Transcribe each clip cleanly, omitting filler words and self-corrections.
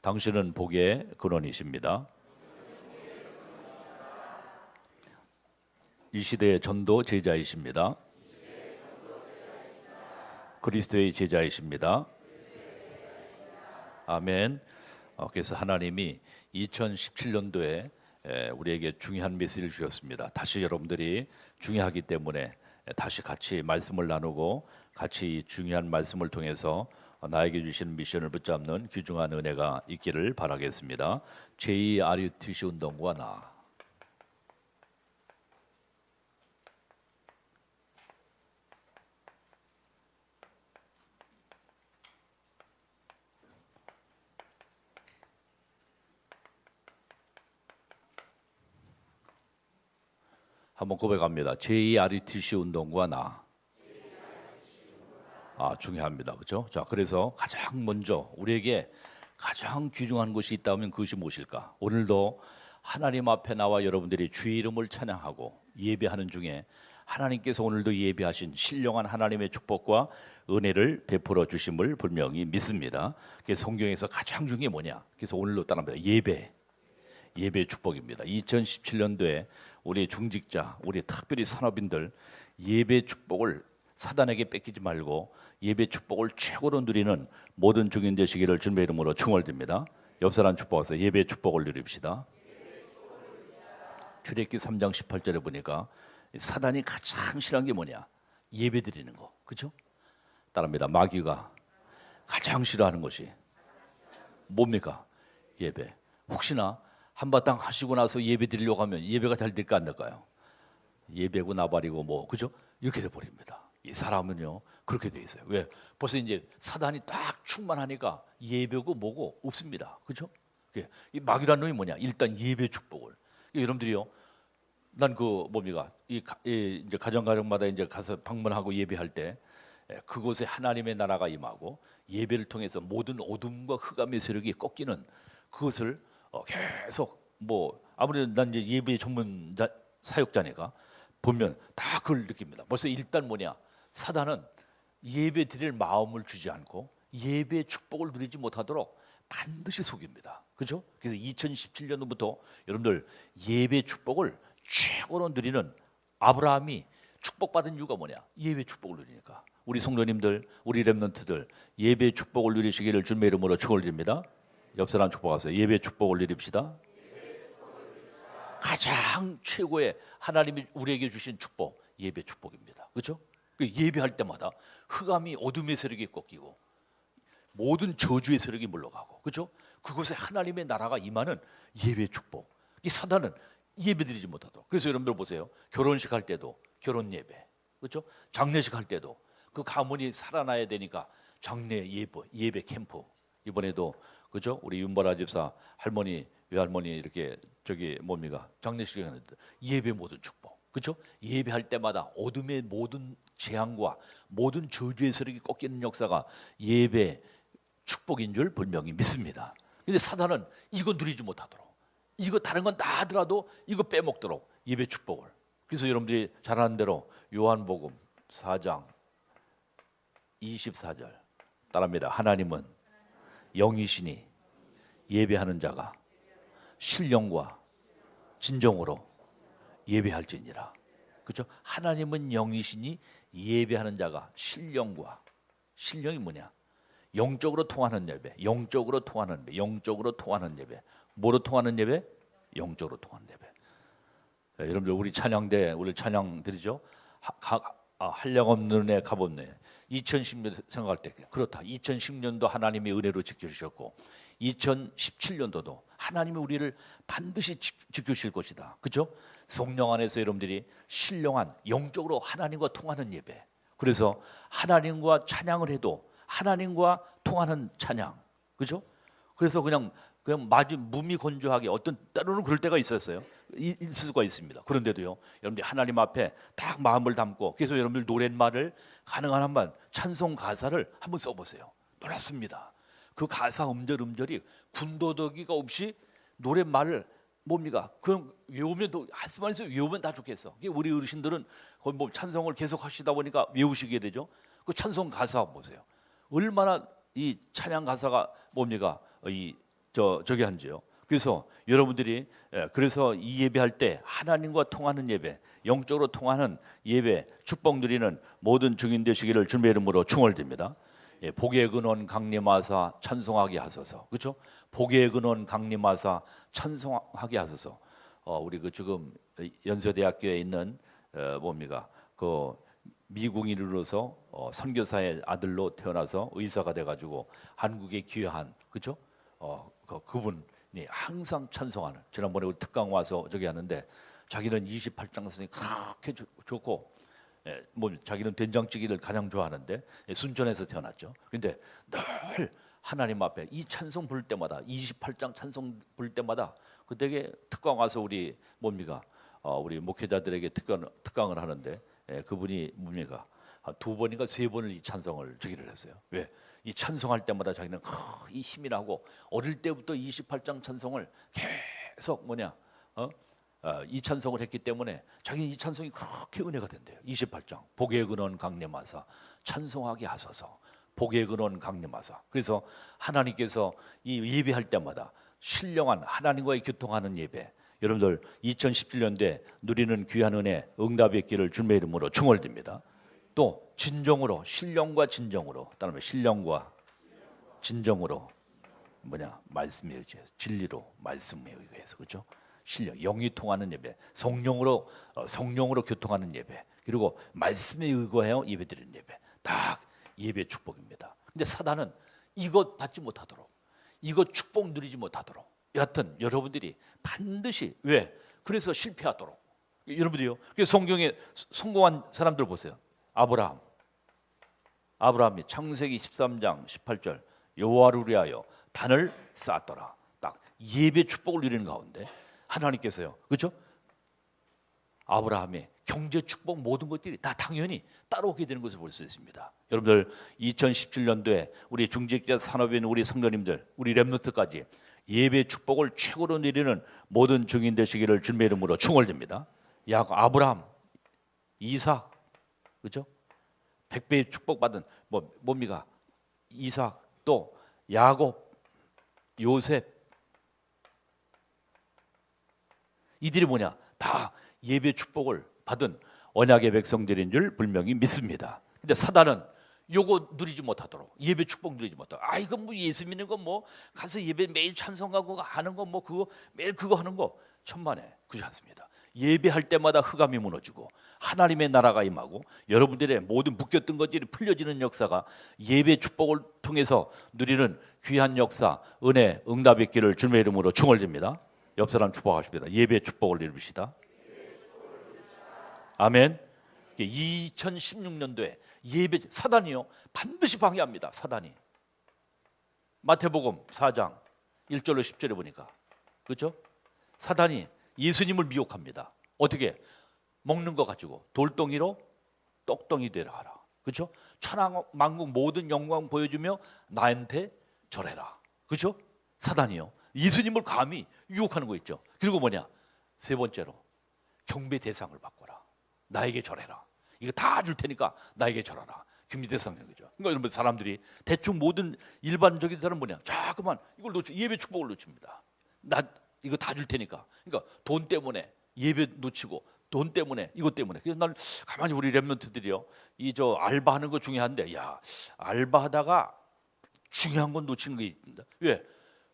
당신은 복의 근원이십니다. 이 시대의 전도 제자이십니다. 그리스도의 제자이십니다. 아멘. 그래서 하나님이 2017년도에 우리에게 중요한 메시지를 주셨습니다. 다시 여러분들이 중요하기 때문에 다시 같이 말씀을 나누고 같이 이 중요한 말씀을 통해서 나에게 주신 미션을 붙잡는 귀중한 은혜가 있기를 바라겠습니다. 제2RUTC 운동과 나. 한번 고백합니다. 제2RUTC 운동과 나. 중요합니다. 그렇죠? 자, 그래서 가장 먼저 우리에게 가장 귀중한 것이 있다면 그것이 무엇일까? 오늘도 하나님 앞에 나와 여러분들이 주의 이름을 찬양하고 예배하는 중에 하나님께서 오늘도 예배하신 신령한 하나님의 축복과 은혜를 베풀어 주심을 분명히 믿습니다. 그래서 성경에서 가장 중요한 게 뭐냐? 그래서 오늘로 따라합니다. 예배의 축복입니다. 2017년도에 우리 중직자, 우리 특별히 산업인들 예배 축복을 사단에게 뺏기지 말고 예배 축복을 최고로 누리는 모든 중인 되시기를 주님의 이름으로 축원드립니다. 옆 사람 축복하세요. 예배 축복을 누립시다. 출애굽기 3장 18절에 보니까 사단이 가장 싫어하는 게 뭐냐? 예배 드리는 거. 그렇죠? 따라합니다. 마귀가 가장 싫어하는 것이 뭡니까? 예배. 혹시나 한바탕 하시고 나서 예배 드리려고 하면 예배가 잘 될까 안 될까요? 예배고 나발이고 뭐 그죠? 이렇게 돼 버립니다. 이 사람은요 그렇게 돼 있어요. 왜? 벌써 이제 사단이 딱 충만하니까 예배고 뭐고 없습니다. 그죠? 이 마귀라는 놈이 뭐냐? 일단 예배 축복을. 여러분들이요, 난 그 뭡니까? 이제 가정마다 이제 가서 방문하고 예배할 때 그곳에 하나님의 나라가 임하고 예배를 통해서 모든 어둠과 흑암의 세력이 꺾이는 그것을 계속 뭐 아무래도 난 이제 예배 전문 사역자니까 보면 다 그걸 느낍니다. 벌써 일단 뭐냐? 사단은 예배 드릴 마음을 주지 않고 예배의 축복을 누리지 못하도록 반드시 속입니다. 그렇죠? 그래서 2017년부터 여러분들 예배 축복을 최고로 누리는 아브라함이 축복받은 이유가 뭐냐? 예배 축복을 누리니까. 우리 성도님들, 우리 렘넌트들 예배 축복을 누리시기를 주님의 이름으로 축원드립니다. 옆 사람 축복하세요. 예배 축복을 누립시다. 가장 최고의 하나님이 우리에게 주신 축복, 예배 축복입니다. 그렇죠? 예배할 때마다 흑암이 어둠의 세력이 꺾이고 모든 저주의 세력이 물러가고, 그렇죠? 그곳에 하나님의 나라가 임하는 예배 축복. 이 사단은 예배드리지 못하도록. 그래서 여러분들 보세요. 결혼식 할 때도 결혼 예배, 그렇죠? 장례식 할 때도 그 가문이 살아나야 되니까 장례 예배 캠프. 이번에도 그렇죠? 우리 윤보라 집사 할머니, 외할머니 이렇게 뭡니까? 장례식에 하는데 예배 모든 축복. 그렇죠? 예배할 때마다 어둠의 모든 재앙과 모든 저주의 세력이 꺾이는 역사가 예배 축복인 줄 분명히 믿습니다. 근데 사단은 이거 누리지 못하도록, 이거 다른 건 다 하더라도 이거 빼먹도록 예배 축복을. 그래서 여러분들이 잘 아는 대로 요한복음 4장 24절 따라합니다. 하나님은 영이시니 예배하는 자가 신령과 진정으로 예배할지니라. 그렇죠? 하나님은 영이시니 예배하는 자가 신령이 뭐냐? 영적으로 통하는 예배, 영적으로 통하는 예배, 영적으로 통하는 예배. 뭐로 통하는 예배? 영적으로 통하는 예배. 여러분들 우리 찬양대 우리 찬양 드리죠? 한량없는 은혜 값없네. 2010년 생각할 때 그렇다. 2010년도 하나님의 은혜로 지켜주셨고 2017년도도 하나님이 우리를 반드시 지켜주실 것이다. 그렇죠? 성령 안에서 여러분들이 신령한 영적으로 하나님과 통하는 예배. 그래서 하나님과 찬양을 해도 하나님과 통하는 찬양. 그렇죠? 그래서 그냥 무미건조하게 어떤 때로는 그럴 때가 있었어요. 있을 수가 있습니다. 그런데도요, 여러분들 하나님 앞에 딱 마음을 담고 그래서 여러분들 노랫말을 가능한 한만 찬송 가사를 한번 써보세요. 놀랍습니다. 그 가사 음절이 군더더기가 없이 노랫말을 뭡니까? 그럼 외우면 한수만 있어 외우면 다 좋겠어. 우리 어르신들은 거의 뭐 찬송을 계속 하시다 보니까 외우시게 되죠. 그 찬송 가사 보세요. 얼마나 이 찬양 가사가 뭡니까? 저기 한지요. 그래서 여러분들이 그래서 이 예배할 때 하나님과 통하는 예배, 영적으로 통하는 예배, 축복 누리는 모든 증인 되시기를 주님의 이름으로 축원드립니다. 복의 근원 강림하사 찬송하게 하소서. 그렇죠? 복의 근원 강림하사 찬송하게 하소서. 우리 그 지금 연세대학교에 있는 뭡니까? 그 미국인으로서 선교사의 아들로 태어나서 의사가 돼가지고 한국에 귀화한 그렇죠? 그분이 항상 찬송하는. 지난번에 우리 특강 와서 저기 하는데 자기는 28장 선생이 그렇게 좋고. 뭐 자기는 된장찌개를 가장 좋아하는데 순천에서 태어났죠. 근데 늘 하나님 앞에 이 찬송 부를 때마다 28장 찬송 부를 때마다 그때게 특강 와서 우리 뭡니까? 우리 목회자들에게 특강을 하는데 그분이 뭡니까? 2번인가 3번을 이 찬송을 저기를 했어요. 왜? 이 찬송할 때마다 자기는 이 힘이 나고 어릴 때부터 28장 찬송을 계속 이 찬송을 했기 때문에 자기는 이 찬송이 그렇게 은혜가 된대요. 28장 복의 근원 강림하사 찬송하게 하소서. 복의 근원 강림하사. 그래서 하나님께서 이 예배할 때마다 신령한 하나님과의 교통하는 예배, 여러분들 2017년도에 누리는 귀한 은혜 응답의 있기를 주님의 이름으로 축원드립니다. 또 진정으로 신령과 진정으로, 따르면 신령과 진정으로 말씀에 의지해서 진리로 말씀에 의해서 그렇죠? 신령, 영이 통하는 예배, 성령으로 교통하는 예배, 그리고 말씀에 의거하여 예배드리는 예배, 딱 예배 축복입니다. 근데 사단은 이것 받지 못하도록, 이것 축복 누리지 못하도록, 여하튼 여러분들이 반드시 왜? 그래서 실패하도록. 여러분들이요. 그래서 성경에 성공한 사람들 보세요. 아브라함이 창세기 13장 18절 여호와를 위하여 단을 쌓았더라. 딱 예배 축복을 누리는 가운데 하나님께서요, 그렇죠? 아브라함의 경제 축복 모든 것들이 다 당연히 따라오게 되는 것을 볼 수 있습니다. 여러분들 2017년도에 우리 중직자 산업에 있는 우리 성도님들, 우리 렘넌트까지 예배 축복을 최고로 누리는 모든 증인 되시기를 주님의 이름으로 축원드립니다. 아브라함, 이삭, 그렇죠? 100배의 축복받은 뭡니까? 이삭, 또 야곱, 요셉, 이들이 다 예배 축복을 받은 언약의 백성들인 줄 분명히 믿습니다. 근데 사단은 요거 누리지 못하도록, 예배 축복 누리지 못하도록, 이건 뭐 예수 믿는 거 가서 예배 매일 찬송하고 하는 거 그거 매일 그거 하는 거 천만에 그렇지 않습니다. 예배할 때마다 흑암이 무너지고 하나님의 나라가 임하고 여러분들의 모든 묶였던 것들이 풀려지는 역사가 예배 축복을 통해서 누리는 귀한 역사, 은혜, 응답이 있기를 주님의 이름으로 축원드립니다. 옆 사람 축복하십니다. 예배 축복을 이루시다. 아멘. 2016년도에 예배 사단이요 반드시 방해합니다. 사단이 마태복음 4장 1절로 10절에 보니까 그렇죠? 사단이 예수님을 미혹합니다. 어떻게? 먹는 거 가지고 돌덩이로 떡덩이 되라 하라. 그렇죠? 천하만국 모든 영광 보여주며 나한테 절해라. 그렇죠? 사단이요 예수님을 감히 유혹하는 거 있죠. 그리고 세 번째로 경배 대상을 바꿔라. 나에게 절해라. 이거 다 줄 테니까 나에게 절하라. 경배 대상이죠. 그러니까 여러분 사람들이 대충 모든 일반적인 사람은 자꾸만 이걸 예배 축복을 놓칩니다. 나 이거 다 줄 테니까. 그러니까 돈 때문에 예배 놓치고 돈 때문에 이것 때문에. 그래서 난 가만히 우리 렘넌트들이요. 알바하는 거 중요한데 알바하다가 중요한 건 놓치는 게 있습니다. 왜?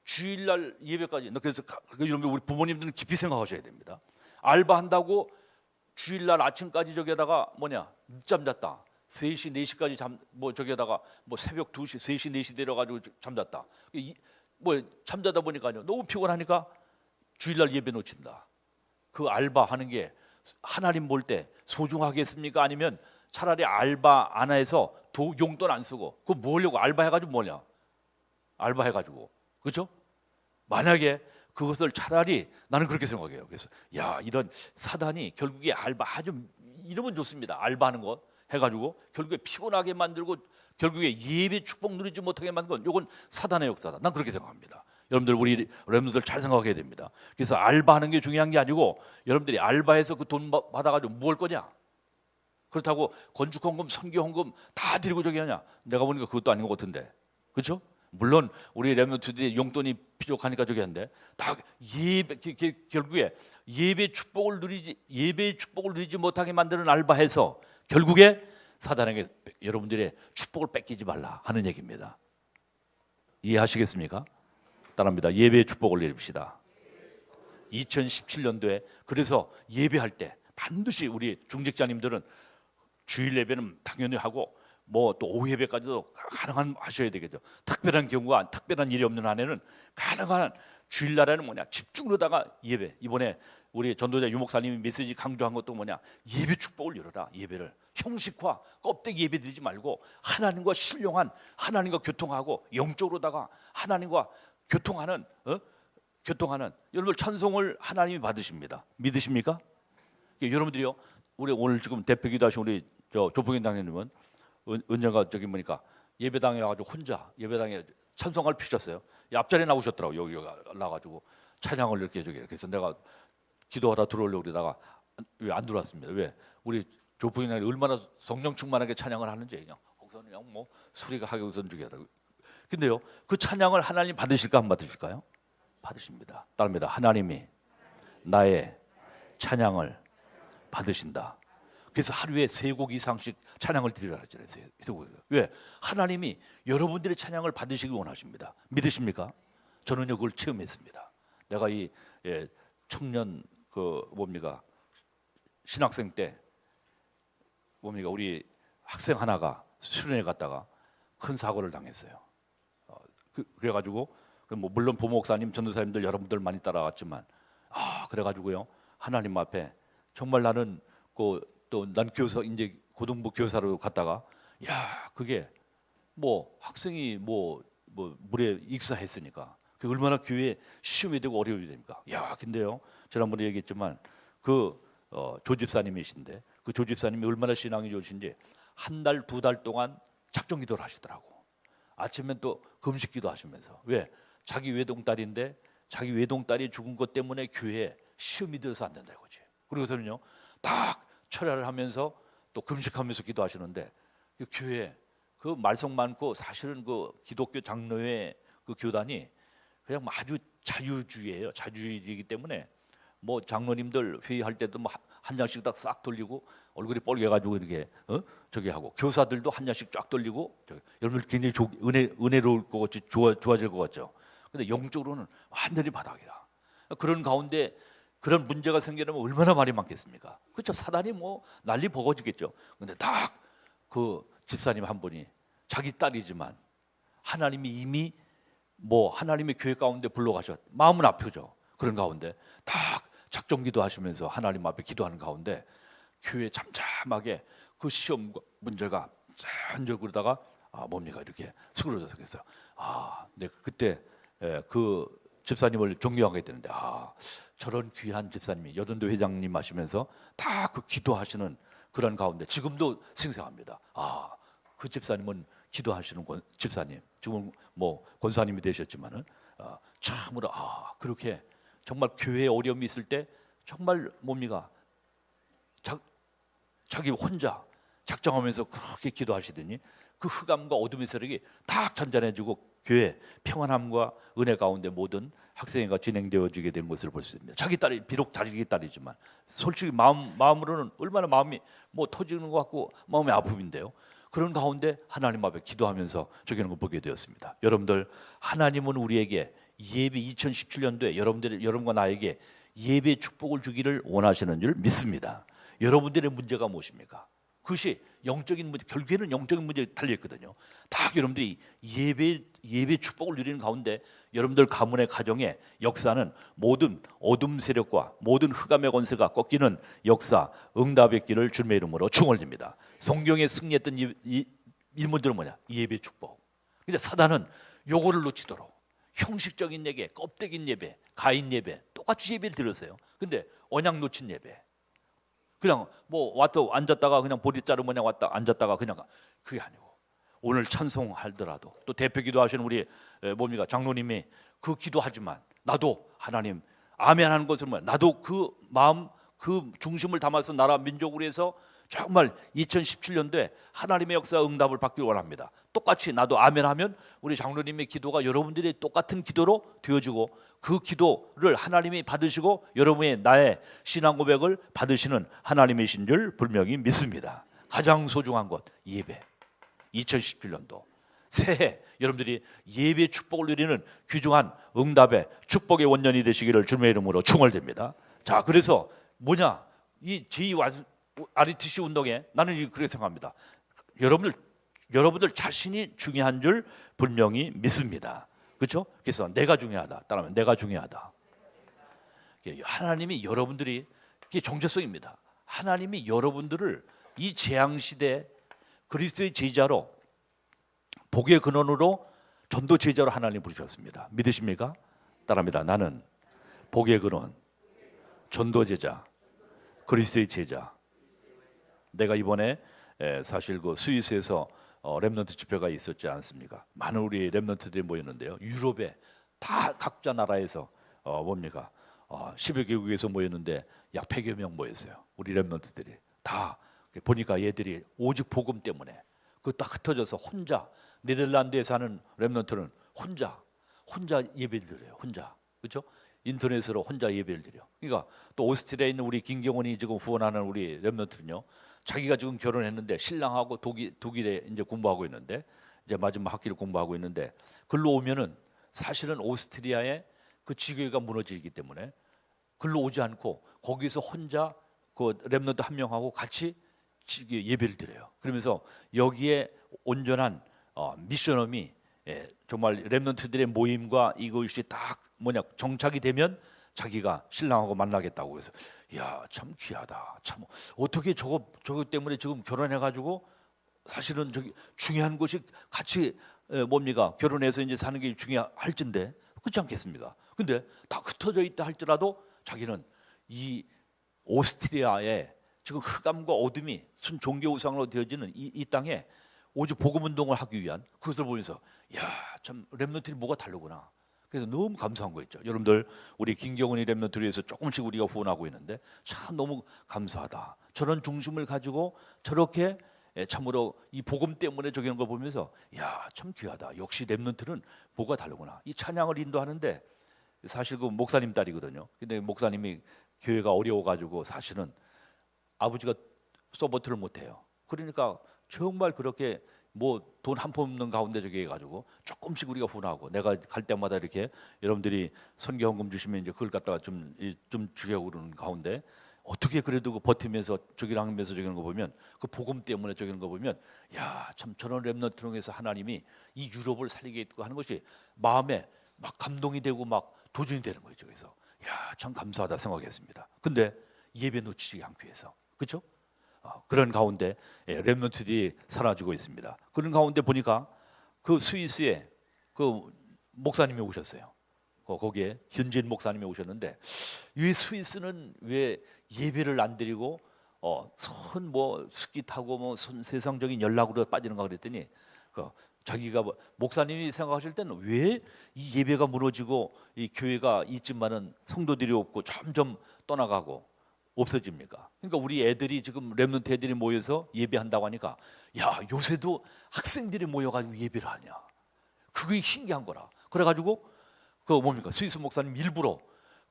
주일날 예배까지. 그래서 이런 게 우리 부모님들은 깊이 생각하셔야 됩니다. 알바한다고 주일날 아침까지 저기다가 늦잠 잤다. 3시, 4시까지 저기다가 새벽 2시, 3시, 4시 내려가지고 잠잤다. 잠자다 보니까요. 너무 피곤하니까 주일날 예배 놓친다. 그 알바하는 게 하나님 볼 때 소중하겠습니까? 아니면 차라리 알바 안 해서 용돈 안 쓰고 그거 뭐려고 알바해가지고 알바해가지고 그렇죠? 만약에 그것을 차라리 나는 그렇게 생각해요. 그래서 이런 사단이 결국에 알바 아주 이러면 좋습니다. 알바하는 것 해가지고 결국에 피곤하게 만들고 결국에 예배 축복 누리지 못하게 만든 건 이건 사단의 역사다. 난 그렇게 생각합니다. 여러분들 우리 여러분들 잘 생각해야 됩니다. 그래서 알바하는 게 중요한 게 아니고 여러분들이 알바해서 그 돈 받아가지고 뭐 할 거냐? 그렇다고 건축헌금, 선교헌금 다 드리고 저기 하냐? 내가 보니까 그것도 아닌 것 같은데, 그렇죠? 물론 우리 렘넌트들이 용돈이 부족하니까 저기 한데 다 예배 결국에 예배 축복을 누리지 못하게 만드는 알바해서 결국에 사단에게 여러분들의 축복을 뺏기지 말라 하는 얘기입니다. 이해하시겠습니까? 따라합니다. 예배의 축복을 누립시다. 2017년도에 그래서 예배할 때 반드시 우리 중직자님들은 주일 예배는 당연히 하고 뭐 또 오후 예배까지도 가능한 하셔야 되겠죠. 특별한 경우가 특별한 일이 없는 한에는 가능한 주일날에는 뭐냐 집중으로다가 예배. 이번에 우리 전도자 유목사님이 메시지 강조한 것도 뭐냐 예배 축복을 열어라. 예배를 형식화 껍데기 예배 드리지 말고 하나님과 신령한 하나님과 교통하고 영적으로다가 하나님과 교통하는 여러분들 찬송을 하나님이 받으십니다. 믿으십니까? 여러분들이요 우리 오늘 지금 대표기도 하신 우리 조봉현 당회님은 언젠가 저기 보니까 예배당에 와가지고 혼자 예배당에 찬송을 피셨어요. 앞자리에 나오셨더라고. 여기 나가지고 찬양을 이렇게 저기 그래서 내가 기도하다 들어오려고 그러다가 왜 안 들어왔습니다. 왜 우리 조봉현 당회 얼마나 성령 충만하게 찬양을 하는지 거기서 그냥 뭐 소리가 하게 우선 저기 하다. 근데요 그 찬양을 하나님 받으실까 안 받으실까요? 받으십니다. 따릅니다. 하나님이 나의 찬양을 받으신다. 그래서 하루에 3곡 이상씩 찬양을 드리라 그랬잖아요. 왜? 하나님이 여러분들의 찬양을 받으시기 원하십니다. 믿으십니까? 저는요 그걸 체험했습니다. 내가 이 청년 신학생 때 우리 학생 하나가 수련회 갔다가 큰 사고를 당했어요. 그래가지고 뭐 물론 부목사님, 전도사님들 여러분들 많이 따라왔지만 그래가지고요 하나님 앞에 정말 나는 난 교사 이제 고등부 교사로 갔다가 그게 뭐 학생이 뭐 물에 익사했으니까 그 얼마나 교회에 시험이 되고 어려움이 됩니까? 근데요 지난번에 얘기했지만 그 조집사님이신데 그 조집사님이 얼마나 신앙이 좋으신지 한 달, 2달 동안 작정기도를 하시더라고. 아침엔 또 금식기도 하시면서 왜? 자기 외동딸인데 자기 외동딸이 죽은 것 때문에 교회에 시험이 들어서 안 된다 이거지. 그리고서는요 딱 철야를 하면서 또 금식하면서 기도하시는데 그 교회 그 말썽 많고 사실은 그 기독교 장로회 그 교단이 그냥 아주 자유주의예요. 자유주의이기 때문에 뭐 장로님들 회의할 때도 뭐 한 장씩 싹 돌리고 얼굴이 뻘개가지고 이렇게 저기 하고 교사들도 한 장씩 쫙 돌리고 여러분들 굉장히 은혜로울 것 같이 좋아질 것 같죠. 근데 영적으로는 완전히 바닥이라. 그런 가운데 그런 문제가 생기려면 얼마나 말이 많겠습니까? 그렇죠. 사단이 뭐 난리 버거지겠죠. 근데 딱 그 집사님 한 분이 자기 딸이지만 하나님이 이미 뭐 하나님의 교회 가운데 불러가셨. 마음은 아프죠. 그런 가운데 딱 작정기도 하시면서 하나님 앞에 기도하는 가운데 교회 잠잠하게 그 시험 문제가 잔뜩 그러다가 이렇게 수그러져서 그랬어요. 내가 그때 그 집사님을 존경하게 되는데 저런 귀한 집사님이 여전도 회장님 하시면서 다 그 기도하시는 그런 가운데 지금도 생생합니다. 그 집사님은 기도하시는 집사님 지금 뭐 권사님이 되셨지만은 참으로 그렇게 정말 교회에 어려움이 있을 때 정말 자기 혼자 작정하면서 그렇게 기도하시더니 그 흑암과 어둠의 세력이 딱 잔잔해지고 교회 평안함과 은혜 가운데 모든 학생회가 진행되어지게 된 것을 볼 수 있습니다. 자기 딸이 비록 자기 딸이지만 솔직히 마음으로는 얼마나 마음이 뭐 터지는 것 같고 마음의 아픔인데요. 그런 가운데 하나님 앞에 기도하면서 저기는 걸 보게 되었습니다. 여러분들 하나님은 우리에게 예배 2017년도에 여러분과 나에게 예배 축복을 주기를 원하시는 줄 믿습니다. 여러분들의 문제가 무엇입니까? 그것이 영적인 문제, 결국에는 영적인 문제에 달려있거든요. 다 여러분들이 예배 축복을 누리는 가운데 여러분들 가문의 가정의 역사는 모든 어둠 세력과 모든 흑암의 권세가 꺾이는 역사, 응답의 길을 주님의 이름으로 축원드립니다. 성경에 승리했던 인물들은 뭐냐? 예배 축복. 근데 사단은 요거를 놓치도록 형식적인 예배, 껍데기 예배, 가인 예배 똑같이 예배를 드렸어요. 근데 언약 놓친 예배. 그냥 뭐 왔다 앉았다가 그냥 보리 자르면 그냥 왔다 앉았다가 그냥 그게 아니고 오늘 찬송하더라도 또 대표 기도하시는 우리 장로님이 그 기도하지만 나도 하나님 아멘 하는 것을 나도 그 마음 그 중심을 담아서 나라 민족으로 해서 정말 2017년도에 하나님의 역사 응답을 받길 원합니다. 똑같이 나도 아멘하면 우리 장로님의 기도가 여러분들이 똑같은 기도로 되어지고 그 기도를 하나님이 받으시고 여러분의 나의 신앙 고백을 받으시는 하나님이신 줄 분명히 믿습니다. 가장 소중한 것 예배. 2017년도 새해 여러분들이 예배 축복을 누리는 귀중한 응답의 축복의 원년이 되시기를 주님의 이름으로 축원드립니다. 자, 그래서 뭐냐? 이 제2RUTC 운동에 나는 그렇게 생각합니다. 여러분들 자신이 중요한 줄 분명히 믿습니다. 그렇죠? 그래서 내가 중요하다. 따라하면 내가 중요하다. 하나님이 여러분들이 이게 정체성입니다. 하나님이 여러분들을 이 재앙 시대 그리스도의 제자로 복의 근원으로 전도 제자로 하나님 부르셨습니다. 믿으십니까? 따라합니다. 나는 복의 근원, 전도 제자, 그리스도의 제자. 내가 이번에 사실 그 스위스에서 렘넌트 집회가 있었지 않습니까? 많은 우리 렘넌트들이 모였는데요. 유럽에 다 각자 나라에서 뭡니까? 10여 개국에서 모였는데 약 100여 명 모였어요. 우리 렘넌트들이 다 보니까 얘들이 오직 복음 때문에 그 딱 흩어져서 혼자 네덜란드에 사는 렘넌트는 혼자 예배를 드려요. 혼자. 그렇죠? 인터넷으로 혼자 예배를 드려. 그러니까 또 오스트리아에 있는 우리 김경원이 지금 후원하는 우리 렘넌트는요. 자기가 지금 결혼했는데 신랑하고 독일에 이제 공부하고 있는데 이제 마지막 학기를 공부하고 있는데 글로 오면은 사실은 오스트리아의 그 지교회가 무너지기 때문에 글로 오지 않고 거기서 혼자 그 렘넌트 한 명하고 같이 예배를 드려요. 그러면서 여기에 온전한 미션홈이 정말 렘넌트들의 모임과 이것이 딱 정착이 되면 자기가 신랑하고 만나겠다고 그래서 야, 참 귀하다. 참 어떻게 저거 때문에 지금 결혼해가지고 사실은 저기 중요한 것이 같이 결혼해서 이제 사는 게 중요할진데 그렇지 않겠습니까? 근데 다 흩어져 있다 할지라도 자기는 이 오스트리아의 지금 흑암과 어둠이 순 종교 우상으로 되어지는 이 땅에 오직 복음 운동을 하기 위한 그것을 보면서 야, 참 렘넌트들이 뭐가 다르구나. 그래서 너무 감사한 거 있죠. 여러분들 우리 김경은이 렘넌트를 위해서 조금씩 우리가 후원하고 있는데 참 너무 감사하다. 저런 중심을 가지고 저렇게 참으로 이 복음 때문에 저기 하는 걸 보면서 야, 참 귀하다. 역시 렘넌트는 뭐가 다르구나. 이 찬양을 인도하는데 사실 그 목사님 딸이거든요. 근데 목사님이 교회가 어려워가지고 사실은 아버지가 서포트를 못해요. 그러니까 정말 그렇게 뭐 돈 한 푼 없는 가운데 저기 해가지고 조금씩 우리가 후원하고 내가 갈 때마다 이렇게 여러분들이 선교헌금 주시면 이제 그걸 갖다가 좀 주려고 그러는 가운데 어떻게 그래도 그 버티면서 저기를 하면서 저기 하는 거 보면 그 복음 때문에 저기 하는 거 보면 야, 참 저런 렘넌트 통해서 하나님이 이 유럽을 살리게 있고 하는 것이 마음에 막 감동이 되고 막 도전이 되는 거죠. 그래서 야, 참 감사하다 생각했습니다. 근데 예배 놓치지 않기 위해서 그렇죠? 그런 가운데 렘넌트들이 사라지고 있습니다. 그런 가운데 보니까 그 스위스에 그 목사님이 오셨어요. 거기에 현진 목사님이 오셨는데 이 스위스는 왜 예배를 안 드리고 스키 타고 세상적인 연락으로 빠지는가 그랬더니 자기가 목사님이 생각하실 때는 왜 이 예배가 무너지고 이 교회가 있지만은 성도들이 없고 점점 떠나가고 없어집니까? 그러니까 우리 애들이 지금 렘넌트 애들이 모여서 예배한다고 하니까 야, 요새도 학생들이 모여가지고 예배를 하냐? 그게 신기한 거라. 그래가지고 스위스 목사님 일부러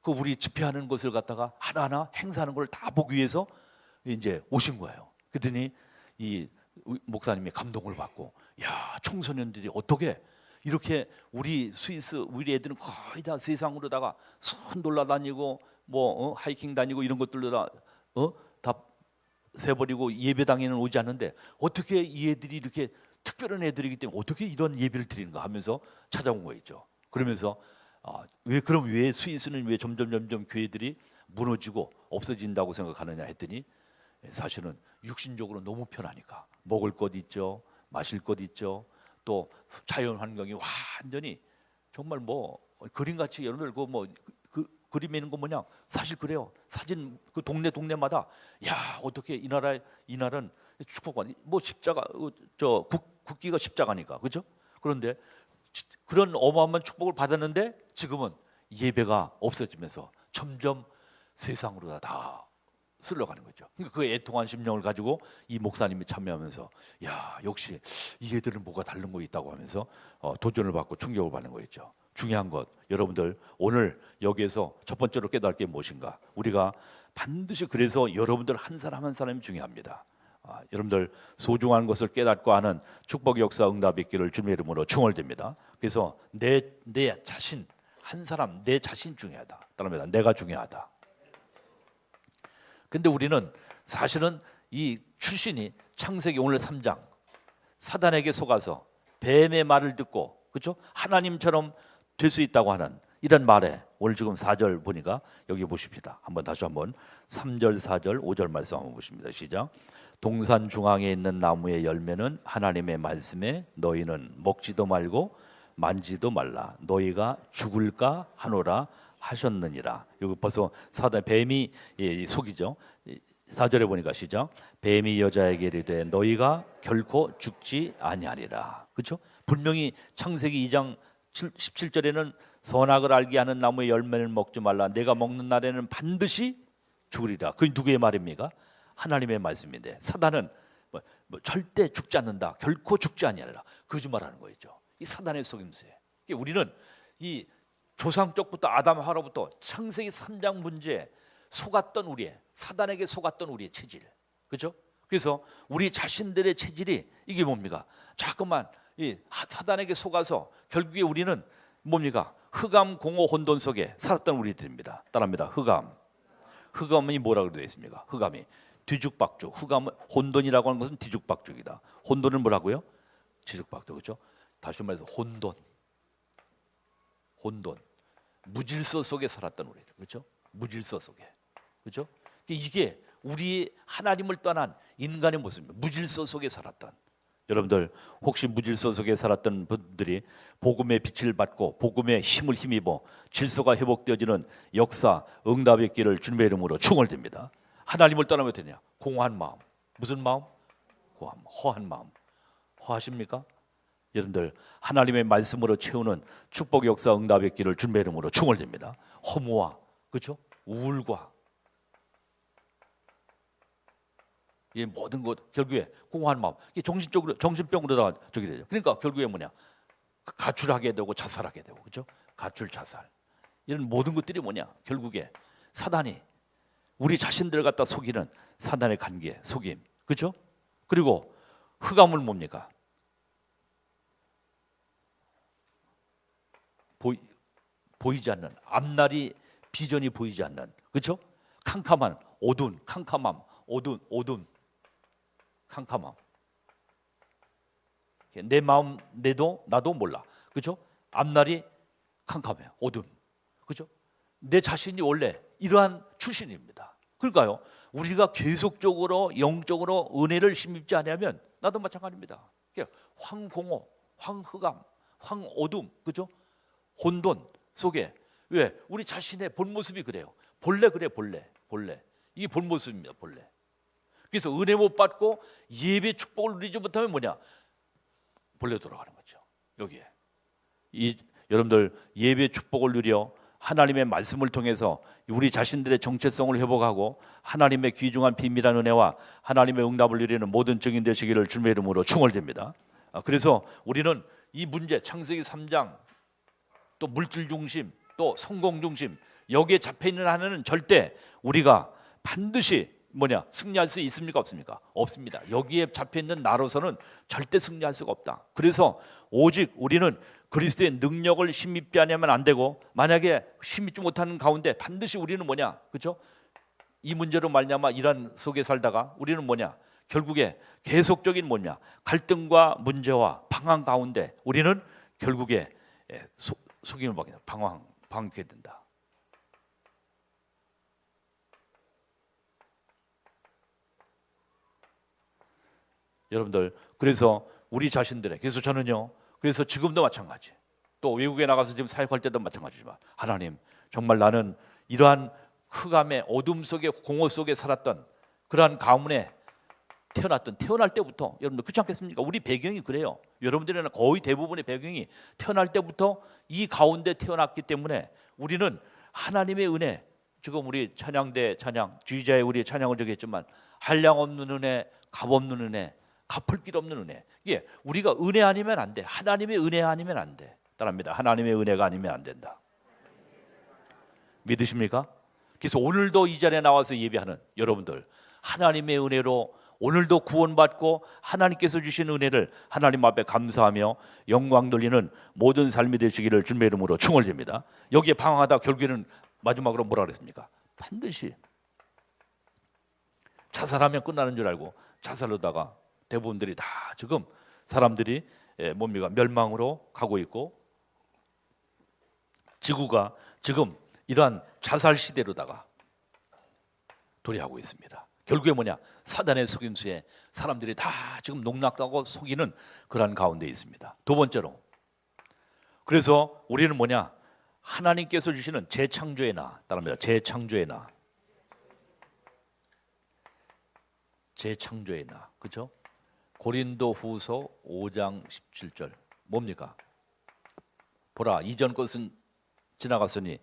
그 우리 집회하는 것을 갖다가 하나하나 행사하는 걸 다 보기 위해서 이제 오신 거예요. 그랬더니 이 목사님이 감동을 받고 야, 청소년들이 어떻게 이렇게 우리 스위스 우리 애들은 거의 다 세상으로다가 손 돌아다니고 하이킹 다니고 이런 것들로 다 세버리고 예배당에는 오지 않는데 어떻게 이 애들이 이렇게 특별한 애들이기 때문에 어떻게 이런 예배를 드리는가 하면서 찾아온 거였죠. 그러면서 왜 스위스는 왜 점점 교회들이 무너지고 없어진다고 생각하느냐 했더니 사실은 육신적으로 너무 편하니까 먹을 것 있죠, 마실 것 있죠, 또 자연 환경이 완전히 정말 그림같이 여러분들 그림에 있는 거 뭐냐? 사실 그래요. 사진 그 동네마다 야, 어떻게 이 나라는 축복받 십자가 국기가 십자가니까 그렇죠? 그런데 그런 어마어마한 축복을 받았는데 지금은 예배가 없어지면서 점점 세상으로 다 쓸러가는 거죠. 그러니까 그 애통한 심령을 가지고 이 목사님이 참여하면서 야 역시 이 애들은 뭐가 다른 거 있다고 하면서 도전을 받고 충격을 받는 거였죠. 중요한 것 여러분들 오늘 여기에서 첫 번째로 깨달을 게 무엇인가? 우리가 반드시 그래서 여러분들 한 사람 한 사람이 중요합니다. 여러분들 소중한 것을 깨닫고 하는 축복 역사 응답 있기를 주님의 이름으로 축원드립니다. 그래서 내 자신 한 사람 내 자신 중요하다. 따라합니다. 내가 중요하다. 근데 우리는 사실은 이 출신이 창세기 오늘 3장 사단에게 속아서 뱀의 말을 듣고 그렇죠? 하나님처럼 될 수 있다고 하는 이런 말에 오늘 지금 4절 보니까 여기 보십시다. 한번 다시 한번 3절 4절 5절 말씀 한번 보십니다. 시작. 동산 중앙에 있는 나무의 열매는 하나님의 말씀에 너희는 먹지도 말고 만지도 말라 너희가 죽을까 하노라 하셨느니라. 여기 벌써 사단 뱀이 속이죠. 4절에 보니까 시작. 뱀이 여자에게 이르되 너희가 결코 죽지 아니하리라. 그렇죠? 분명히 창세기 2장 17절에는 선악을 알게 하는 나무의 열매를 먹지 말라. 내가 먹는 날에는 반드시 죽으리라. 그게 누구의 말입니까? 하나님의 말씀인데 사단은 절대 죽지 않는다. 결코 죽지 아니하리라. 거짓말하는 거죠. 이 사단의 속임수에. 우리는 이 조상적부터 아담 하로부터 창세기 3장 문제에 속았던 우리의 사단에게 속았던 우리의 체질, 그렇죠? 그래서 우리 자신들의 체질이 이게 뭡니까? 자꾸만 이 사단에게 속아서 결국에 우리는 뭡니까? 흑암, 공허, 혼돈 속에 살았던 우리들입니다. 따라합니다. 흑암이 뭐라고 되어 있습니까? 흑암이 뒤죽박죽. 흑암은 혼돈이라고 하는 것은 뒤죽박죽이다. 혼돈은 뭐라고요? 뒤죽박죽. 그렇죠? 다시 말해서 혼돈. 무질서 속에 살았던 우리들. 그렇죠? 무질서 속에. 그렇죠? 이게 우리 하나님을 떠난 인간의 모습입니다. 무질서 속에 살았던. 여러분들 혹시 무질서 속에 살았던 분들이 복음의 빛을 받고 복음의 힘을 힘입어 질서가 회복되어지는 역사 응답의 길을 주님의 이름으로 축원드립니다. 하나님을 떠나면 되냐? 공허한 마음. 무슨 마음? 허한 마음. 허하십니까? 여러분들 하나님의 말씀으로 채우는 축복 역사 응답의 길을 주님의 이름으로 축원드립니다. 허무와 그렇죠? 우울과 이 모든 것 결국에 공허한 마음, 이게 정신병으로다가 저기 되죠. 그러니까 결국에 뭐냐? 가출하게 되고 자살하게 되고 그렇죠? 가출, 자살 이런 모든 것들이 뭐냐? 결국에 사단이 우리 자신들을 갖다 속이는 사단의 관계, 속임, 그렇죠? 그리고 흑암은 뭡니까? 보이지 않는 앞날이 비전이 보이지 않는 그렇죠? 캄캄한 어두운 캄캄함, 어두운 캄캄함. 내 마음 나도 몰라. 그렇죠? 앞날이 캄캄해요. 어둠. 그렇죠? 내 자신이 원래 이러한 출신입니다. 그러니까요. 우리가 계속적으로 영적으로 은혜를 힘입지 않으면 나도 마찬가지입니다. 황공허, 황흑암, 황어둠, 그렇죠? 혼돈 속에 왜? 우리 자신의 본 모습이 그래요. 본래 그래, 본래. 이게 본 모습입니다. 본래. 그래서 은혜 못 받고 예배 축복을 누리지 못하면 뭐냐? 본래 돌아가는 거죠. 여기에 여러분들 예배 축복을 누려 하나님의 말씀을 통해서 우리 자신들의 정체성을 회복하고 하나님의 귀중한 비밀한 은혜와 하나님의 응답을 누리는 모든 증인 되시기를 주님의 이름으로 축원드립니다. 그래서 우리는 이 문제 창세기 3장 또 물질 중심 또 성공 중심 여기에 잡혀 있는 한은 절대 우리가 반드시 승리할 수 있습니까? 없습니까? 없습니다. 여기에 잡혀 있는 나로서는 절대 승리할 수가 없다. 그래서 오직 우리는 그리스도의 능력을 힘입지 않으면 안 되고 만약에 힘입지 못하는 가운데 반드시 우리는 그렇죠? 이 문제로 말미암아 이런 속에 살다가 우리는 결국에 계속적인 갈등과 문제와 방황 가운데 우리는 결국에 속임을 받게 방황하게 된다. 여러분들 그래서 우리 자신들의 그래서 저는요 그래서 지금도 마찬가지 또 외국에 나가서 지금 사역할 때도 마찬가지지만 하나님 정말 나는 이러한 흑암의 어둠 속에 공허 속에 살았던 그러한 가문에 태어날 때부터 여러분들 그렇지 않겠습니까? 우리 배경이 그래요. 여러분들은 거의 대부분의 배경이 태어날 때부터 이 가운데 태어났기 때문에 우리는 하나님의 은혜 지금 우리 찬양대 찬양 주의자의 우리 찬양을 저기 했지만 한량 없는 은혜, 값 없는 은혜, 갚을 길 없는 은혜. 이게 우리가 은혜 아니면 안 돼. 하나님의 은혜 아니면 안 돼. 따라합니다. 하나님의 은혜가 아니면 안 된다. 믿으십니까? 그래서 오늘도 이 자리에 나와서 예배하는 여러분들, 하나님의 은혜로 오늘도 구원받고 하나님께서 주신 은혜를 하나님 앞에 감사하며 영광 돌리는 모든 삶이 되시기를 주님의 이름으로 축원드립니다. 여기에 방황하다 결국에는 마지막으로 뭐라 그랬습니까? 반드시 자살하면 끝나는 줄 알고 자살하다가 대부분들이 다 지금 사람들이 뭡니까? 멸망으로 가고 있고 지구가 지금 이러한 자살 시대로다가 도래하고 있습니다. 결국에 뭐냐? 사단의 속임수에 사람들이 다 지금 농락하고 속이는 그러한 가운데 있습니다. 두 번째로, 그래서 우리는 뭐냐? 하나님께서 주시는 재창조의 나, 따릅니다. 재창조의 나, 재창조의 나, 그렇죠? 고린도후서 5장 17절 뭡니까? 보라, 이전 것은 지나갔으니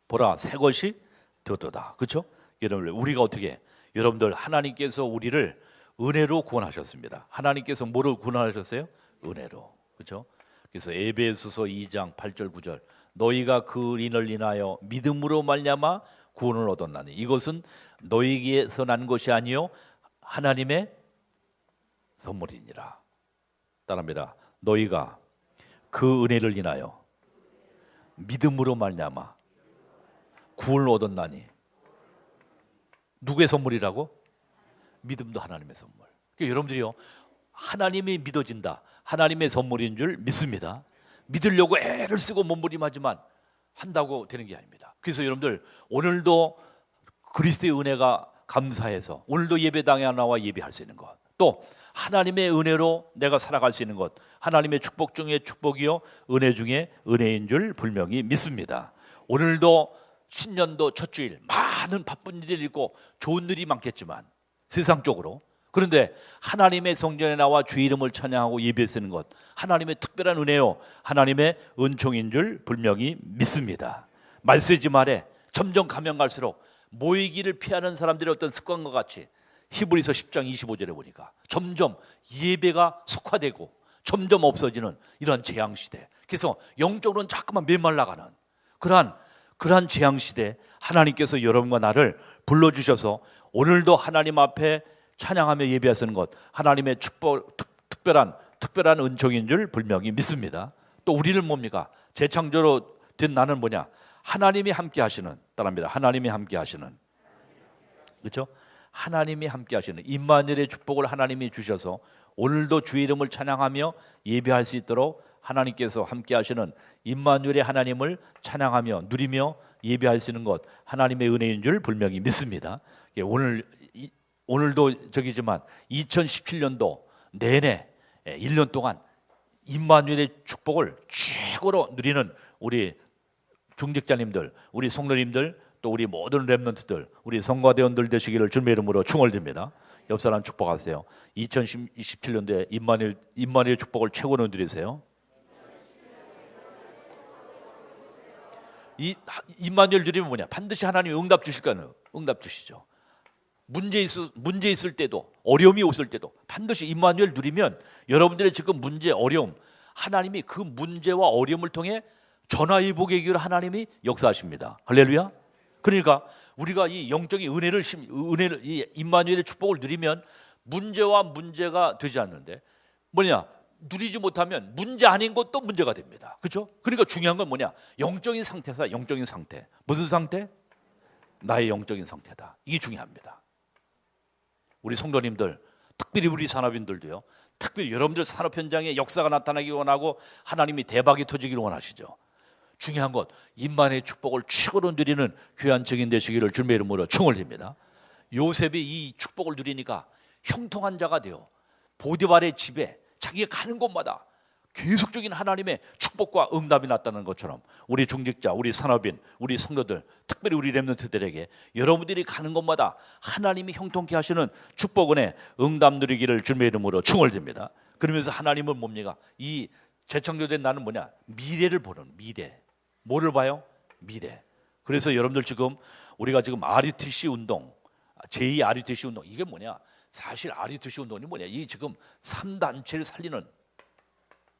보라, 새 것이 되었도다. 그렇죠? 여러분, 우리가 어떻게, 여러분들 하나님께서 우리를 은혜로 구원하셨습니다. 하나님께서 뭐로 구원하셨어요? 은혜로. 그렇죠? 그래서 에베소서 2장 8절 9절 너희가 그 인을 인하여 믿음으로 말미암아 구원을 얻었나니 이것은 너희에게서 난 것이 아니요 하나님의 선물이니라. 따라합니다. 너희가 그 은혜를 인하여 믿음으로 말미암아 구원을 얻었나니 누구의 선물이라고? 믿음도 하나님의 선물. 그러니까 여러분들이요, 하나님이 믿어진다, 하나님의 선물인 줄 믿습니다. 믿으려고 애를 쓰고 몸부림하지만 한다고 되는 게 아닙니다. 그래서 여러분들 오늘도 그리스도의 은혜가 감사해서 오늘도 예배당에 나와 예배할 수 있는 것, 또 하나님의 은혜로 내가 살아갈 수 있는 것, 하나님의 축복 중에 축복이요 은혜 중에 은혜인 줄 분명히 믿습니다. 오늘도 신년도 첫 주일 많은 바쁜 일이 있고 좋은 일이 많겠지만 세상적으로, 그런데 하나님의 성전에 나와 주의 이름을 찬양하고 예배 쓰는 것, 하나님의 특별한 은혜요 하나님의 은총인 줄 분명히 믿습니다. 말세지 말에 점점 가면 갈수록 모이기를 피하는 사람들의 어떤 습관과 같이 히브리서 10장 25절에 보니까 점점 예배가 속화되고 점점 없어지는 이런 재앙시대, 그래서 영적으로는 자꾸만 메말라가는 그러한 재앙시대, 하나님께서 여러분과 나를 불러주셔서 오늘도 하나님 앞에 찬양하며 예배하시는 것, 하나님의 축복, 특별한 은총인 줄 분명히 믿습니다. 또 우리는 뭡니까? 재창조로 된 나는 뭐냐? 하나님이 함께 하시는, 따라합니다. 하나님이 함께 하시는, 그렇죠? 하나님이 함께 하시는 임마누엘의 축복을 하나님이 주셔서 오늘도 주의 이름을 찬양하며 예배할 수 있도록 하나님께서 함께 하시는 임마누엘의 하나님을 찬양하며 누리며 예배할 수 있는 것, 하나님의 은혜인 줄 분명히 믿습니다. 오늘도 저기지만 2017년도 내내 1년 동안 임마누엘의 축복을 최고로 누리는 우리 중직자님들, 우리 성도님들, 또 우리 모든 렘넌트들, 우리 성가대원들 되시기를 주님의 이름으로 축원드립니다. 옆 사람 축복하세요. 2027년도에 임마누엘 축복을 최고로 누리세요. 이 임마누엘 누리면 뭐냐? 반드시 하나님이 응답 주실 거예요. 응답 주시죠. 문제 있을 때도, 어려움이 있을 때도 반드시 임마누엘 누리면 여러분들의 지금 문제, 어려움, 하나님이 그 문제와 어려움을 통해 전화위복의 계기로 하나님이 역사하십니다. 할렐루야. 그러니까 우리가 이 영적인 은혜를 이 임마누엘의 축복을 누리면 문제가 되지 않는데 뭐냐? 누리지 못하면 문제 아닌 것도 문제가 됩니다. 그렇죠? 그러니까 중요한 건 뭐냐? 영적인 상태다. 영적인 상태. 무슨 상태? 나의 영적인 상태다. 이게 중요합니다. 우리 성도님들, 특별히 우리 산업인들도요, 특별히 여러분들 산업 현장에 역사가 나타나기 원하고 하나님이 대박이 터지기를 원하시죠. 중요한 것, 임마누엘의 축복을 최고로 누리는 귀한 증인 되시기를 주님의 이름으로 축원드립니다. 요셉이 이 축복을 누리니까 형통한 자가 되어 보디발의 집에 자기가 가는 곳마다 계속적인 하나님의 축복과 응답이 났다는 것처럼 우리 중직자, 우리 산업인, 우리 성도들, 특별히 우리 렘넌트들에게 여러분들이 가는 곳마다 하나님이 형통케 하시는 축복 은혜 응답 누리기를 주님의 이름으로 축원드립니다. 그러면서 하나님은 뭡니까? 이 재창조된 나는 뭐냐? 미래를 보는, 미래. 뭐를 봐요? 미래. 그래서 여러분들 지금 우리가 지금 RUTC 운동, 제2 RUTC 운동, 이게 뭐냐? 사실 RUTC 운동이 뭐냐? 이 지금 3단체를 살리는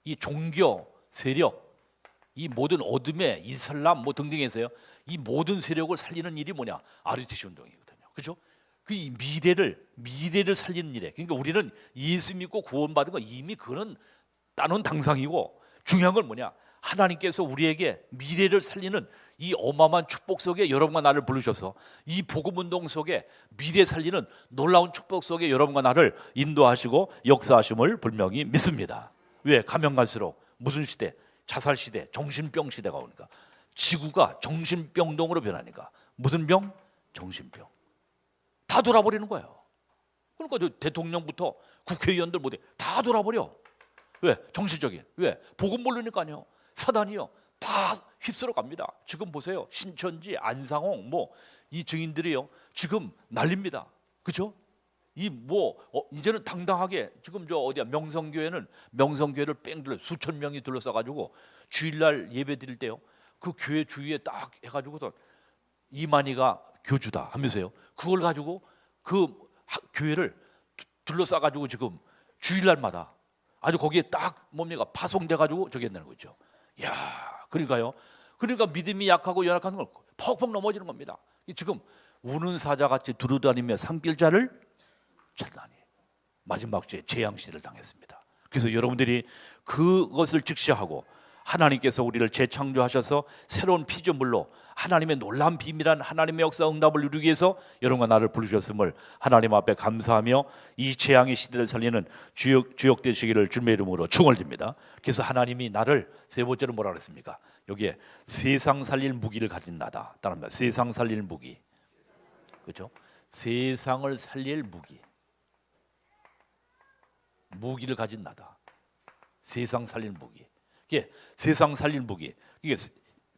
이 종교 세력, 이 모든 어둠의 이슬람 뭐 등등에서요, 이 모든 세력을 살리는 일이 뭐냐? RUTC 운동이거든요. 그죠? 그 이 미래를 살리는 일에, 그러니까 우리는 예수 믿고 구원받은 거 이미 그는 따놓은 당상이고, 중요한 건 뭐냐? 하나님께서 우리에게 미래를 살리는 이 어마어마한 축복 속에 여러분과 나를 부르셔서 이 복음 운동 속에 미래 살리는 놀라운 축복 속에 여러분과 나를 인도하시고 역사하심을 분명히 믿습니다. 왜? 가면 갈수록 무슨 시대? 자살 시대, 정신병 시대가 오니까, 지구가 정신병동으로 변하니까. 무슨 병? 정신병. 다 돌아버리는 거예요. 그러니까 대통령부터 국회의원들 모두 다 돌아버려. 왜? 정신적인. 왜? 복음 모르니까요. 사단이요, 다 휩쓸어 갑니다. 지금 보세요. 신천지, 안상홍 뭐 이 증인들이요, 지금 난립니다. 그죠? 이제는 당당하게, 지금 저 어디야, 명성교회는 명성교회를 뺑 둘러 수천 명이 둘러싸 가지고 주일날 예배 드릴 때요, 그 교회 주위에 딱 해가지고서 이만희가 교주다 하면서요, 그걸 가지고 그 교회를 둘러싸 가지고 지금 주일날마다 아주 거기에 딱 뭡니까, 파송돼 가지고 저기 한다는 거죠. 야, 그러니까요. 그러니까 믿음이 약하고 연약한 걸 퍽퍽 넘어지는 겁니다. 지금 우는 사자같이 두루다니며 산길자를 찾다니 마지막 주에 재앙시대를 당했습니다. 그래서 여러분들이 그것을 직시하고 하나님께서 우리를 재창조하셔서 새로운 피조물로 하나님의 놀라운 비밀한 하나님의 역사 응답을 이루기 위해서 여러분과 나를 부르셨음을 하나님 앞에 감사하며 이 재앙의 시대를 살리는 주역 되시기를 주님의 이름으로 축원드립니다. 그래서 하나님이 나를 세 번째로 뭐라 그랬습니까? 여기에 세상 살릴 무기를 가진 나다. 따릅니다. 세상 살릴 무기. 그렇죠? 세상을 살릴 무기를 가진 나다. 세상 살릴 무기. 이게 세상 살릴 무기. 이게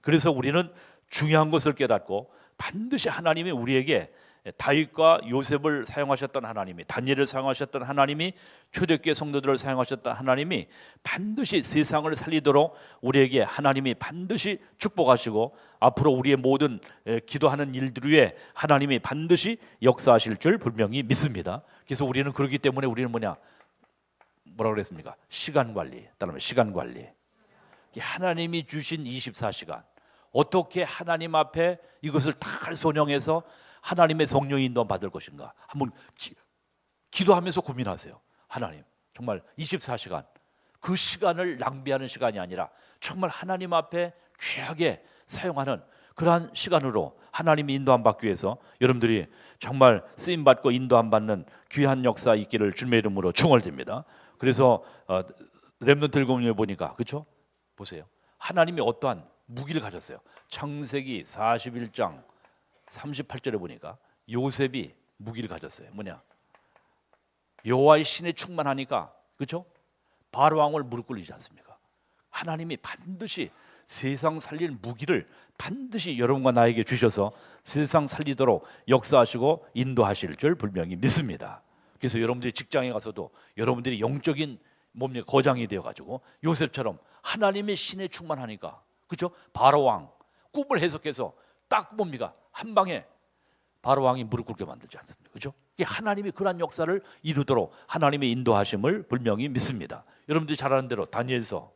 그래서 우리는 중요한 것을 깨닫고, 반드시 하나님이 우리에게 다윗과 요셉을 사용하셨던 하나님이, 다니엘을 사용하셨던 하나님이, 초대교회 성도들을 사용하셨던 하나님이 반드시 세상을 살리도록 우리에게 하나님이 반드시 축복하시고, 앞으로 우리의 모든 기도하는 일들 위에 하나님이 반드시 역사하실 줄 분명히 믿습니다. 그래서 우리는 그렇기 때문에 우리는 뭐라고 그랬습니까? 시간 관리. 따르면 시간 관리. 하나님이 주신 24시간 어떻게 하나님 앞에 이것을 다 선용해서 하나님의 성령 인도 받을 것인가, 한번 기도하면서 고민하세요. 하나님, 정말 24시간 그 시간을 낭비하는 시간이 아니라 정말 하나님 앞에 귀하게 사용하는 그러한 시간으로 하나님이 인도함 받기 위해서 여러분들이 정말 쓰임 받고 인도함 받는 귀한 역사 있기를 주님의 이름으로 축원드립니다. 그래서 렘넌트 일곱에 보니까, 그렇죠? 보세요. 하나님이 어떠한 무기를 가졌어요. 창세기 41장 38절에 보니까 요셉이 무기를 가졌어요. 뭐냐? 여호와의 신에 충만하니까, 그렇죠? 바로 왕을 무릎 꿇리지 않습니까? 하나님이 반드시 세상 살릴 무기를 반드시 여러분과 나에게 주셔서 세상 살리도록 역사하시고 인도하실 줄 분명히 믿습니다. 그래서 여러분들이 직장에 가서도 여러분들이 영적인 거장이 되어가지고 요셉처럼 하나님의 신에 충만하니까, 그렇죠? 바로 왕 꿈을 해석해서 딱 한 방에 바로 왕이 무릎 꿇게 만들지 않습니까? 그렇죠? 하나님이 그러한 역사를 이루도록 하나님의 인도하심을 분명히 믿습니다. 여러분들이 잘 아는 대로 다니엘서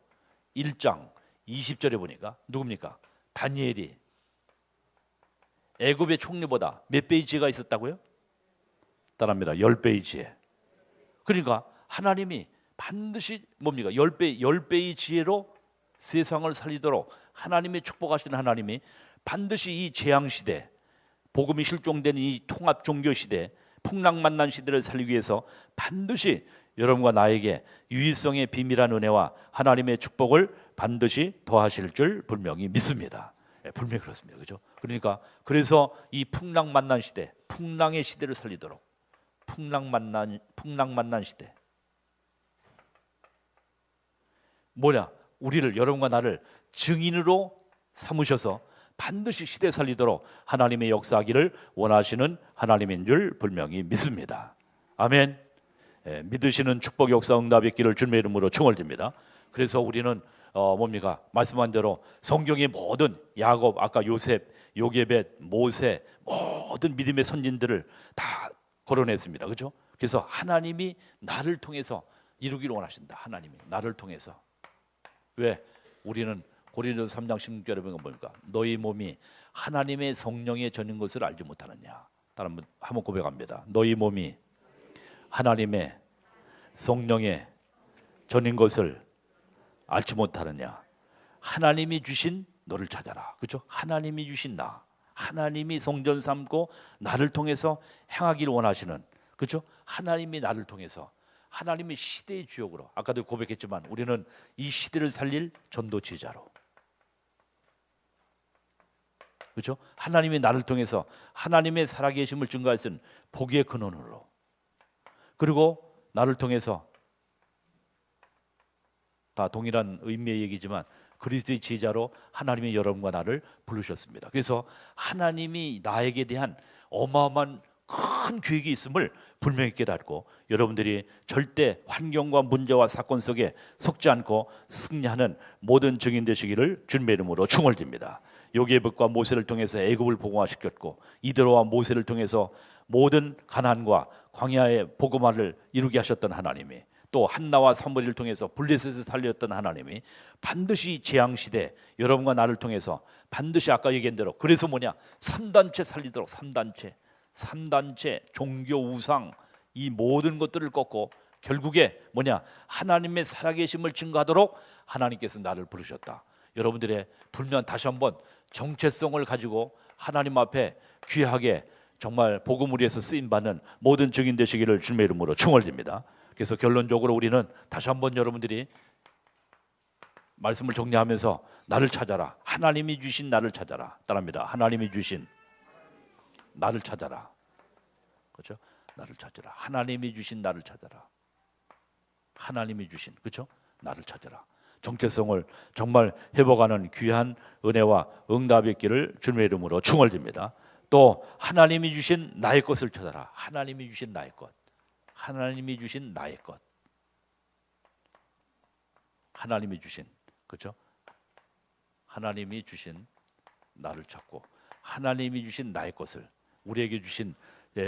1장 20절에 보니까 누굽니까? 다니엘이 애굽의 총리보다 몇 배의 지혜가 있었다고요? 따라합니다. 10배의 지혜. 그러니까 하나님이 반드시 10배의 지혜로 세상을 살리도록 하나님의 축복하시는 하나님이 반드시 이 재앙시대, 복음이 실종된 이 통합 종교 시대, 풍랑만난 시대를 살리기 위해서 반드시 여러분과 나에게 유일성의 비밀한 은혜와 하나님의 축복을 반드시 더하실 줄 분명히 믿습니다. 분명히 그렇습니다. 그렇죠? 그러니까 그래서 이 풍랑만난 시대, 풍랑의 시대를 살리도록, 풍랑만난 시대, 우리를, 여러분과 나를 증인으로 삼으셔서 반드시 시대 살리도록 하나님의 역사하기를 원하시는 하나님인 줄 분명히 믿습니다. 아멘. 믿으시는 축복 역사 응답의 길을 주님의 이름으로 축원드립니다. 그래서 우리는 말씀한 대로 성경의 모든 야곱, 아까 요셉, 요게벳, 모세, 모든 믿음의 선진들을 다 거론했습니다. 그렇죠? 그래서 하나님이 나를 통해서 이루기를 원하신다. 하나님이 나를 통해서. 왜? 우리는 고린도서 3장 16절에 보면 뭡니까? 너희 몸이 하나님의 성령에 전인 것을 알지 못하느냐. 다른 한번 고백합니다. 너희 몸이 하나님의 성령에 전인 것을 알지 못하느냐. 하나님이 주신 너를 찾아라. 그렇죠? 하나님이 주신 나, 하나님이 성전 삼고 나를 통해서 행하기를 원하시는, 그렇죠? 하나님이 나를 통해서, 하나님의 시대의 주역으로, 아까도 고백했지만 우리는 이 시대를 살릴 전도지자로, 그렇죠? 하나님이 나를 통해서 하나님의 살아계심을 증거할 수 있는 복의 근원으로, 그리고 나를 통해서 다 동일한 의미의 얘기지만 그리스도의 제자로 하나님의 여러분과 나를 부르셨습니다. 그래서 하나님이 나에게 대한 어마어마한 큰 계획이 있음을 분명히 깨닫고 여러분들이 절대 환경과 문제와 사건 속에 속지 않고 승리하는 모든 증인 되시기를 주님의 이름으로 축원드립니다. 요게벳과 모세를 통해서 애굽을 복음화시켰고 이드로와 모세를 통해서 모든 가나안과 광야의 복음화를 이루게 하셨던 하나님이, 또 한나와 사무엘을 통해서 블레셋을 살렸던 하나님이 반드시 재앙시대 여러분과 나를 통해서 반드시 아까 얘기한 대로, 그래서 뭐냐, 3단체 살리도록, 3단체 종교 우상 이 모든 것들을 꺾고 결국에 뭐냐, 하나님의 살아계심을 증거하도록 하나님께서 나를 부르셨다. 여러분들의 분명 다시 한번 정체성을 가지고 하나님 앞에 귀하게 정말 복음을 위해서 쓰임받는 모든 증인 되시기를 주님의 이름으로 축원드립니다. 그래서 결론적으로 우리는 다시 한번 여러분들이 말씀을 정리하면서 나를 찾아라. 하나님이 주신 나를 찾아라. 따라합니다. 하나님이 주신 나를 찾아라. 그렇죠? 나를 찾아라. 하나님이 주신 나를 찾아라. 하나님이 주신, 그렇죠? 나를 찾아라. 정체성을 정말 회복하는 귀한 은혜와 응답이 있기를 주님의 이름으로 축원드립니다. 또 하나님이 주신 나의 것을 찾아라. 하나님이 주신 나의 것. 하나님이 주신 나의 것. 하나님이 주신, 그렇죠? 하나님이 주신 나를 찾고 하나님이 주신 나의 것을, 우리에게 주신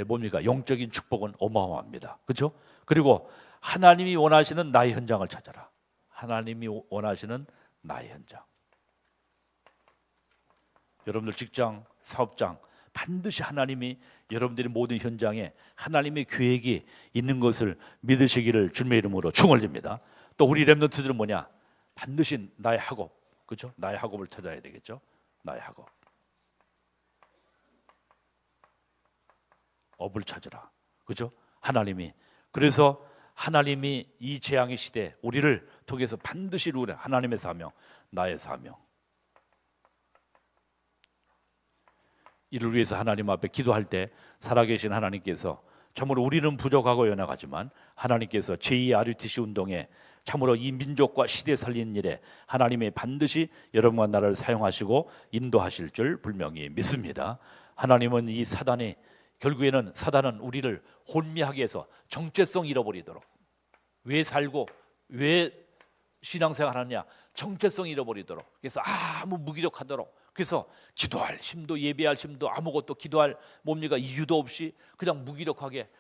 뭡니까? 영적인 축복은 어마어마합니다. 그렇죠? 그리고 하나님이 원하시는 나의 현장을 찾아라. 하나님이 원하시는 나의 현장. 여러분들 직장, 사업장 반드시 하나님이 여러분들의 모든 현장에 하나님의 계획이 있는 것을 믿으시기를 주님의 이름으로 축원드립니다. 또 우리 렘넌트들은 뭐냐? 반드시 나의 학업, 그렇죠? 나의 학업을 찾아야 되겠죠? 나의 학업. 업을 찾으라. 그렇죠? 하나님이, 그래서 하나님이 이 재앙의 시대에 우리를 통해서 반드시 이루는 하나님의 사명, 나의 사명. 이를 위해서 하나님 앞에 기도할 때 살아계신 하나님께서 참으로 우리는 부족하고 연약하지만 하나님께서 제2 RUTC 운동에 참으로 이 민족과 시대 살리는 일에 하나님이 반드시 여러분과 나를 사용하시고 인도하실 줄 분명히 믿습니다. 하나님은 이 사단이, 결국에는 사단은 우리를 혼미하게 해서 정체성 잃어버리도록, 왜 살고 왜 신앙생활 하느냐, 정체성 잃어버리도록, 그래서 아무 무기력하도록, 그래서 기도할 힘도 예배할 힘도 아무것도 기도할 뭡니까 이유도 없이 그냥 무기력하게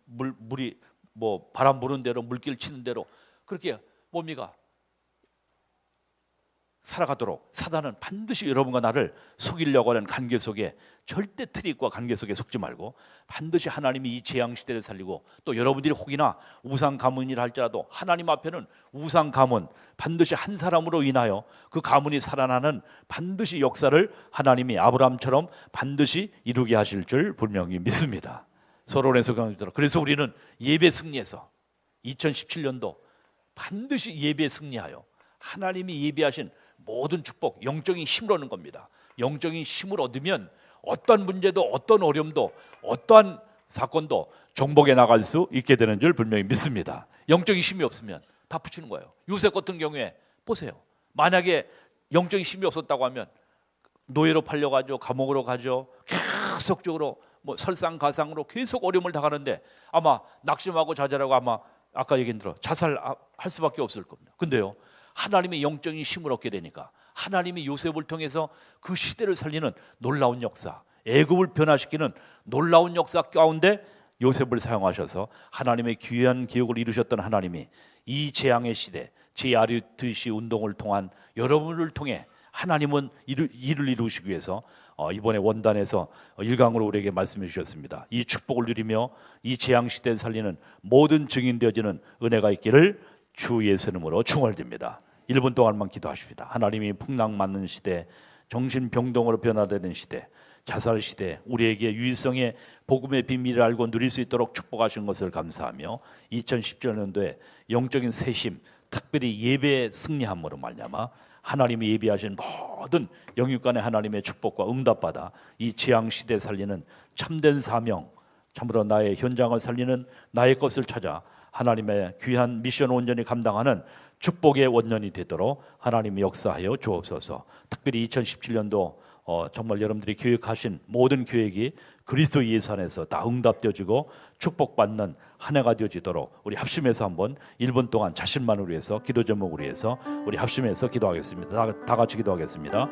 물이 뭐 바람 부는 대로 물길 치는 대로 그렇게 뭡니까 살아가도록 사단은 반드시 여러분과 나를 속이려고 하는 관계 속에, 절대 트릭과 관계 속에 속지 말고 반드시 하나님이 이 재앙 시대를 살리고, 또 여러분들이 혹이나 우상 가문이라 할지라도 하나님 앞에는 우상 가문 반드시 한 사람으로 인하여 그 가문이 살아나는 반드시 역사를 하나님이 아브라함처럼 반드시 이루게 하실 줄 분명히 믿습니다. 서론에서 강조하도록. 그래서 우리는 예배 승리에서 2017년도 반드시 예배 승리하여 하나님이 예배하신 모든 축복, 영적인 힘을 얻는 겁니다. 영적인 힘을 얻으면 어떤 문제도, 어떤 어려움도, 어떠한 사건도 정복해 나갈 수 있게 되는 줄 분명히 믿습니다. 영적인 힘이 없으면 다 붙이는 거예요. 요셉 같은 경우에 보세요. 만약에 영적인 힘이 없었다고 하면 노예로 팔려가죠, 감옥으로 가죠, 계속적으로 뭐 설상가상으로 계속 어려움을 당하는데 아마 낙심하고 좌절하고 아마 아까 얘기한 대로 자살할 수밖에 없을 겁니다. 근데요, 하나님의 영적인 힘을 얻게 되니까 하나님이 요셉을 통해서 그 시대를 살리는 놀라운 역사, 애굽을 변화시키는 놀라운 역사 가운데 요셉을 사용하셔서 하나님의 귀한 기억을 이루셨던 하나님이 이 재앙의 시대, 제아리트시 운동을 통한 여러분을 통해 하나님은 일을 이루시기 위해서 이번에 원단에서 일강으로 우리에게 말씀해 주셨습니다. 이 축복을 누리며 이 재앙 시대를 살리는 모든 증인되어지는 은혜가 있기를 주 예수 이름으로 축원드립니다. 1분 동안만 기도하십니다. 하나님이 풍랑 맞는 시대, 정신병동으로 변화되는 시대, 자살 시대, 우리에게 유일성의 복음의 비밀을 알고 누릴 수 있도록 축복하신 것을 감사하며 2017년도에 영적인 새심, 특별히 예배의 승리함으로 말미암아 하나님이 예비하신 모든 영육간의 하나님의 축복과 응답받아 이 재앙 시대 살리는 참된 사명, 참으로 나의 현장을 살리는 나의 것을 찾아 하나님의 귀한 미션 온전히 감당하는 축복의 원년이 되도록 하나님이 역사하여 주옵소서. 특별히 2017년도 정말 여러분들이 계획하신 모든 계획이 그리스도 예수 안에서 다 응답되어지고 축복받는 한 해가 되어지도록 우리 합심해서 한번 1분 동안 자신만을 위해서 기도 제목을 위해서 우리 합심해서 기도하겠습니다. 다 같이 기도하겠습니다.